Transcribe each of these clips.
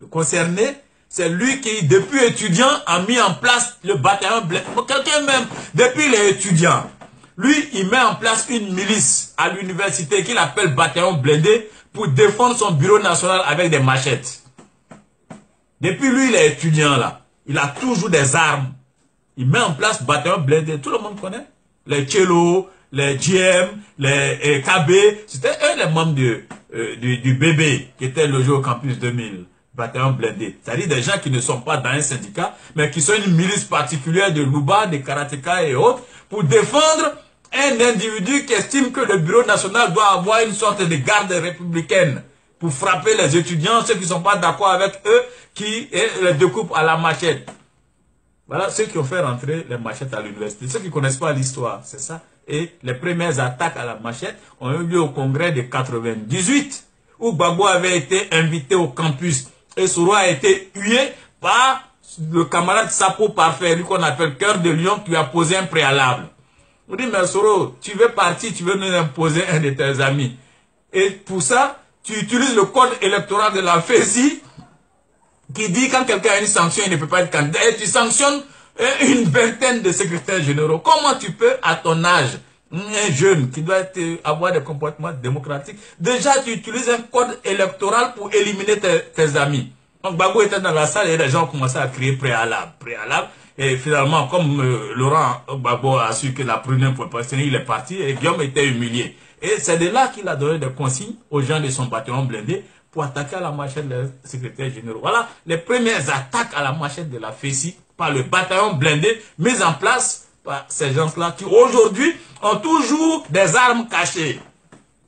concerné, c'est lui qui, depuis étudiant, a mis en place le bataillon blindé. Quelqu'un même, depuis les étudiants, lui, il met en place une milice à l'université qu'il appelle bataillon blindé pour défendre son bureau national avec des machettes. Depuis lui, il est étudiant là. Il a toujours des armes. Il met en place bataillon blindé. Tout le monde connaît. Les Tchello, les GM, les KB. C'était eux les membres du BB qui était logé au campus 2000. Bataillon blindé. C'est-à-dire des gens qui ne sont pas dans un syndicat, mais qui sont une milice particulière de Luba, de Karateka et autres, pour défendre un individu qui estime que le bureau national doit avoir une sorte de garde républicaine pour frapper les étudiants, ceux qui ne sont pas d'accord avec eux, qui les découpent à la machette. Voilà ceux qui ont fait rentrer les machettes à l'université. Ceux qui ne connaissent pas l'histoire, c'est ça. Et les premières attaques à la machette ont eu lieu au congrès de 98, où Gbagbo avait été invité au campus. Et Soro a été hué par le camarade Sapo Parfait, lui qu'on appelle Cœur de Lion, qui lui a posé un préalable. On dit, mais Soro, tu veux partir, tu veux nous imposer un de tes amis. Et pour ça, tu utilises le code électoral de la FESI, qui dit quand quelqu'un a une sanction, il ne peut pas être candidat. Et tu sanctionnes une vingtaine de secrétaires généraux. Comment tu peux, à ton âge, un jeune qui doit avoir des comportements démocratiques, déjà tu utilises un code électoral pour éliminer tes amis. Donc Gbagbo était dans la salle et les gens ont commencé à crier préalable. Et finalement, comme Laurent Gbagbo a su que la prunelle pour passer, il est parti et Guillaume était humilié. Et c'est de là qu'il a donné des consignes aux gens de son bataillon blindé pour attaquer à la machette des secrétaires généraux. Voilà les premières attaques à la machette de la FESI par le bataillon blindé mis en place par ces gens-là qui aujourd'hui ont toujours des armes cachées.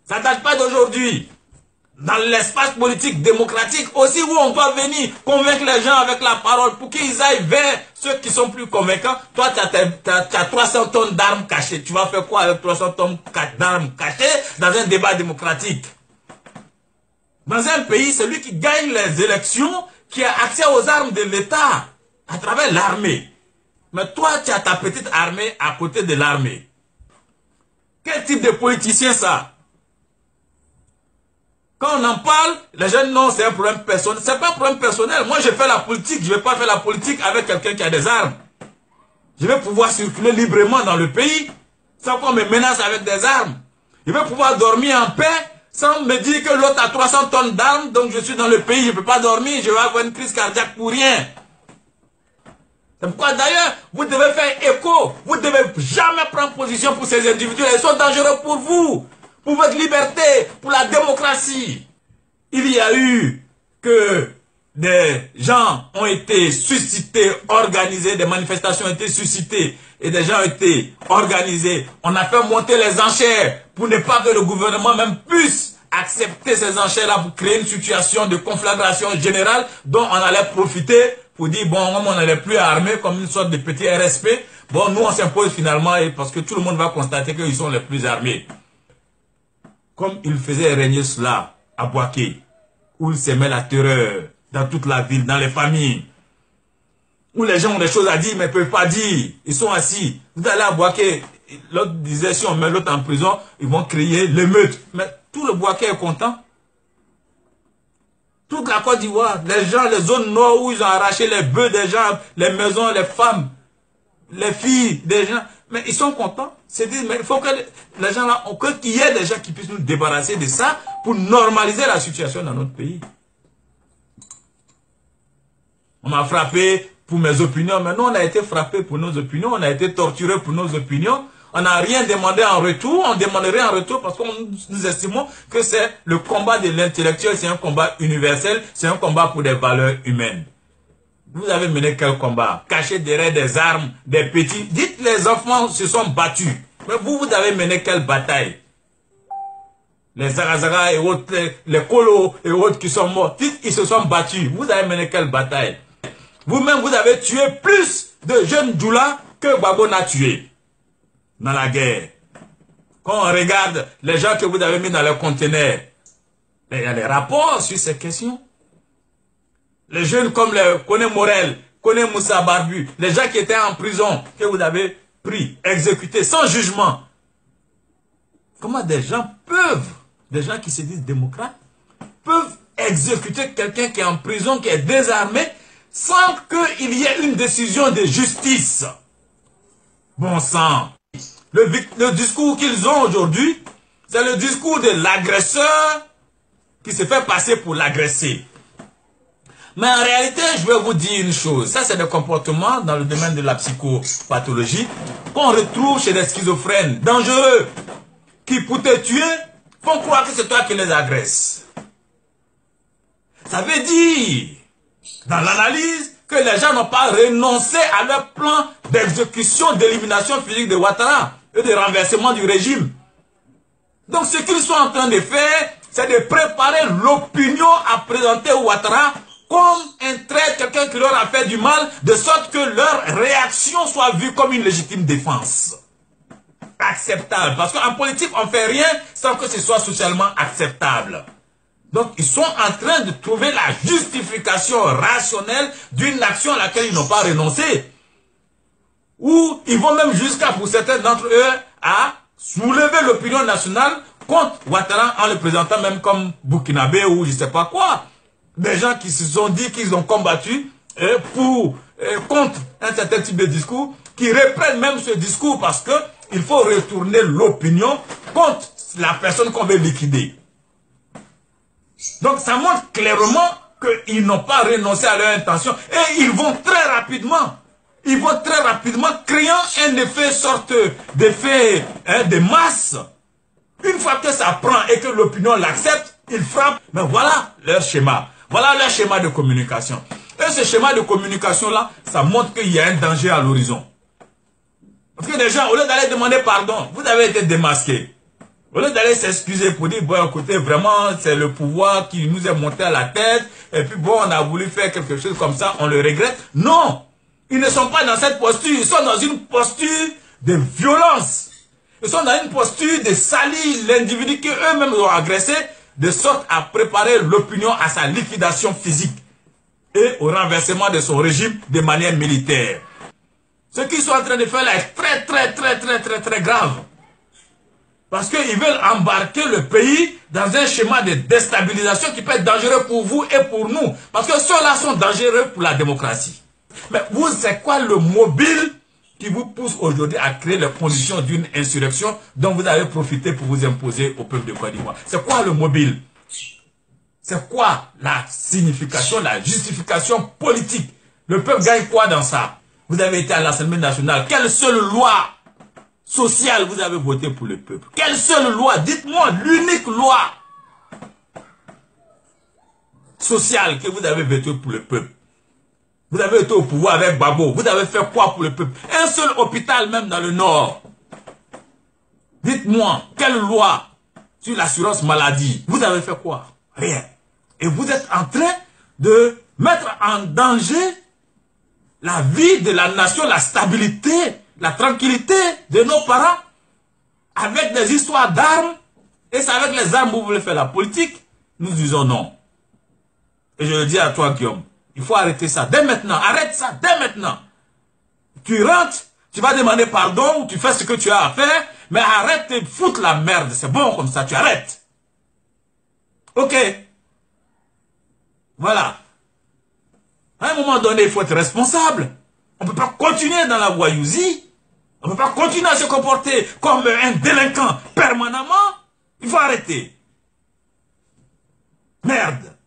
Ça ne date pas d'aujourd'hui. Dans l'espace politique démocratique aussi où on doit venir convaincre les gens avec la parole pour qu'ils aillent vers ceux qui sont plus convaincants. Toi, tu as 300 tonnes d'armes cachées. Tu vas faire quoi avec 300 tonnes d'armes cachées dans un débat démocratique? Dans un pays, celui qui gagne les élections, qui a accès aux armes de l'État à travers l'armée. Mais toi, tu as ta petite armée à côté de l'armée. Quel type de politicien ça? Quand on en parle, les gens disent non, c'est un problème personnel. C'est pas un problème personnel. Moi, je fais la politique. Je ne vais pas faire la politique avec quelqu'un qui a des armes. Je vais pouvoir circuler librement dans le pays sans qu'on me menace avec des armes. Je vais pouvoir dormir en paix sans me dire que l'autre a 300 tonnes d'armes, donc je suis dans le pays, je ne peux pas dormir, je vais avoir une crise cardiaque pour rien. C'est pourquoi d'ailleurs, vous devez faire écho. Vous ne devez jamais prendre position pour ces individus. Ils sont dangereux pour vous, pour votre liberté, pour la démocratie. Il y a eu que des gens ont été suscités, organisés, des manifestations ont été suscitées et des gens ont été organisés. On a fait monter les enchères pour ne pas que le gouvernement même puisse accepter ces enchères-là pour créer une situation de conflagration générale dont on allait profiter pour dire, bon, on n'allait plus armer comme une sorte de petit RSP. Bon, nous, on s'impose finalement parce que tout le monde va constater qu'ils sont les plus armés. Comme il faisait régner cela à Bouaké, où il s'aimait la terreur dans toute la ville, dans les familles, où les gens ont des choses à dire mais ne peuvent pas dire. Ils sont assis. Vous allez à Bouaké, l'autre disait si on met l'autre en prison, ils vont créer l'émeute. Mais tout le Bouaké est content. Toute la Côte d'Ivoire, les gens, les zones nord où ils ont arraché les bœufs des gens, les maisons, les femmes, les filles des gens, mais ils sont contents. C'est dit, mais il faut que les gens là, qu'il y ait des gens qui puissent nous débarrasser de ça pour normaliser la situation dans notre pays. On m'a frappé pour mes opinions, mais nous on a été frappé pour nos opinions, on a été torturé pour nos opinions. On n'a rien demandé en retour, on demanderait en retour parce que nous estimons que c'est le combat de l'intellectuel, c'est un combat universel, c'est un combat pour des valeurs humaines. Vous avez mené quel combat? Caché derrière des armes, des petits. Dites les enfants se sont battus. Mais vous avez mené quelle bataille? Les Zagazaga et autres, les Kolo et autres qui sont morts, dites ils se sont battus. Vous avez mené quelle bataille? Vous-même, vous avez tué plus de jeunes Djoula que Gbagbo n'a tué dans la guerre. Quand on regarde les gens que vous avez mis dans les conteneurs, il y a des rapports sur ces questions. Les jeunes comme les Kone Morel, Kone Moussa Barbu, les gens qui étaient en prison, que vous avez pris, exécutés sans jugement. Comment des gens peuvent, des gens qui se disent démocrates, peuvent exécuter quelqu'un qui est en prison, qui est désarmé, sans qu'il y ait une décision de justice. Bon sang. Le discours qu'ils ont aujourd'hui, c'est le discours de l'agresseur qui se fait passer pour l'agressé. Mais en réalité, je vais vous dire une chose. Ça, c'est des comportements dans le domaine de la psychopathologie qu'on retrouve chez les schizophrènes dangereux qui, pour te tuer, font croire que c'est toi qui les agresses. Ça veut dire, dans l'analyse, que les gens n'ont pas renoncé à leur plan d'exécution, d'élimination physique de Ouattara et de renversement du régime. Donc, ce qu'ils sont en train de faire, c'est de préparer l'opinion à présenter Ouattara comme un traître, quelqu'un qui leur a fait du mal, de sorte que leur réaction soit vue comme une légitime défense. Acceptable. Parce qu'en politique, on ne fait rien sans que ce soit socialement acceptable. Donc, ils sont en train de trouver la justification rationnelle d'une action à laquelle ils n'ont pas renoncé. Ou ils vont même jusqu'à, pour certains d'entre eux, à soulever l'opinion nationale contre Ouattara en le présentant même comme Burkinabé ou je ne sais pas quoi. Des gens qui se sont dit qu'ils ont combattu contre un certain type de discours, qui reprennent même ce discours parce que il faut retourner l'opinion contre la personne qu'on veut liquider. Donc ça montre clairement qu'ils n'ont pas renoncé à leur intention et ils vont très rapidement créant un effet sorte d'effet de masse. Une fois que ça prend et que l'opinion l'accepte, ils frappent. Mais voilà leur schéma. Voilà leur schéma de communication. Et ce schéma de communication-là, ça montre qu'il y a un danger à l'horizon. Parce que les gens, au lieu d'aller demander pardon, vous avez été démasqué. Au lieu d'aller s'excuser pour dire, bon, écoutez, vraiment, c'est le pouvoir qui nous est monté à la tête, et puis bon, on a voulu faire quelque chose comme ça, on le regrette. Non! Ils ne sont pas dans cette posture, ils sont dans une posture de violence. Ils sont dans une posture de salir l'individu qu'eux-mêmes ont agressé, de sorte à préparer l'opinion à sa liquidation physique et au renversement de son régime de manière militaire. Ce qu'ils sont en train de faire là est très grave. Parce qu'ils veulent embarquer le pays dans un schéma de déstabilisation qui peut être dangereux pour vous et pour nous. Parce que ceux-là sont dangereux pour la démocratie. Mais vous, c'est quoi le mobile qui vous pousse aujourd'hui à créer les conditions d'une insurrection dont vous avez profité pour vous imposer au peuple de Côte d'Ivoire? C'est quoi le mobile? C'est quoi la signification, la justification politique? Le peuple gagne quoi dans ça? Vous avez été à l'Assemblée nationale. Quelle seule loi sociale vous avez voté pour le peuple? Quelle seule loi? Dites-moi l'unique loi sociale que vous avez votée pour le peuple. Vous avez été au pouvoir avec Babo. Vous avez fait quoi pour le peuple? Un seul hôpital même dans le Nord. Dites-moi, quelle loi sur l'assurance maladie? Vous avez fait quoi? Rien. Et vous êtes en train de mettre en danger la vie de la nation, la stabilité, la tranquillité de nos parents avec des histoires d'armes. Et c'est avec les armes que vous voulez faire la politique. Nous disons non. Et je le dis à toi, Guillaume. Il faut arrêter ça dès maintenant. Arrête ça dès maintenant. Tu rentres, tu vas demander pardon, tu fais ce que tu as à faire, mais arrête de foutre la merde. C'est bon comme ça, tu arrêtes. Ok. Voilà. À un moment donné, il faut être responsable. On ne peut pas continuer dans la voyousie. On ne peut pas continuer à se comporter comme un délinquant permanemment. Il faut arrêter. Merde.